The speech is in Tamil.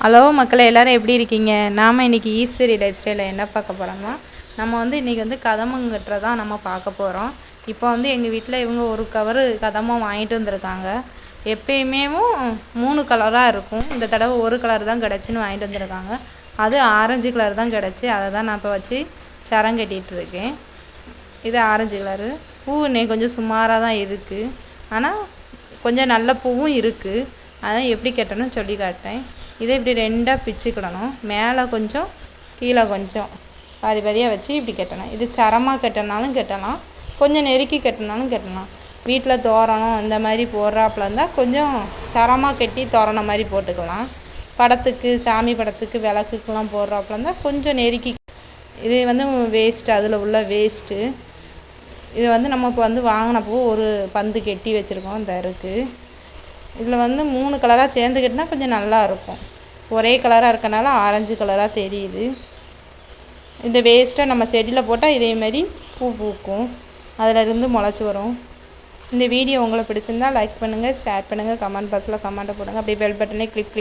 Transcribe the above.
ஹலோ மக்களே, எல்லோரும் எப்படி இருக்கீங்க? நாம் இன்றைக்கி ஈஸ்வரி லைஃப் ஸ்டைலில் என்ன பார்க்க போகிறோம்னா, நம்ம இன்றைக்கி கதம்பம் கட்டுறதான் நம்ம பார்க்க போகிறோம். இப்போ எங்கள் வீட்டில் இவங்க ஒரு கவரு கதம்பம் வாங்கிட்டு வந்திருக்காங்க. எப்பயுமே 3 கலராக இருக்கும். இந்த தடவை ஒரு கலர் தான் கிடச்சின்னு வாங்கிட்டு வந்திருக்காங்க. அது ஆரஞ்சு கலர் தான் கிடச்சி. அதை தான் நான் இப்போ வச்சு சரம் கட்டிகிட்ருக்கேன். இது ஆரஞ்சு கலரு. பூ இன்னைக்கு கொஞ்சம் சுமாராக தான் இருக்குது. ஆனால் கொஞ்சம் நல்ல பூவும் இருக்குது. அதான் எப்படி கட்டணும்னு சொல்லி காட்டேன். இதை இப்படி 2ஆக பிச்சுக்கிடணும். மேலே கொஞ்சம் கீழே கொஞ்சம் பாதி பாதியாக வச்சு இப்படி கட்டணும். இது சரமாக கட்டினாலும் கட்டலாம், கொஞ்சம் நெருக்கி கட்டினாலும் கட்டலாம். வீட்டில் தோரணம் இந்த மாதிரி போடுறாப்புல இருந்தால் கொஞ்சம் சரமாக கட்டி தோரணம் மாதிரி போட்டுக்கலாம். படத்துக்கு, சாமி படத்துக்கு, விளக்குக்கெலாம் போடுறாப்புல இருந்தால் கொஞ்சம் நெருக்கி. இது வேஸ்ட்டு, அதில் உள்ள வேஸ்ட்டு. இது நம்ம இப்போ வாங்கினப்போ ஒரு பந்து கட்டி வச்சுருக்கோம். இந்த இருக்குது. இதில் 3 கலராக சேர்ந்து கட்டினா கொஞ்சம் நல்லாயிருக்கும். ஒரே கலராக இருக்கனால ஆரஞ்சு கலராக தெரியுது. இந்த வேஸ்ட்டாக நம்ம செடியில் போட்டால் இதேமாரி பூ பூக்கும், அதிலிருந்து முளைச்சி வரும். இந்த வீடியோ உங்களுக்கு பிடிச்சிருந்தால் லைக் பண்ணுங்கள், ஷேர் பண்ணுங்கள், கமெண்ட் பாக்ஸில் கமெண்ட்டை போடுங்க. அப்படியே பெல் பட்டனை கிளிக்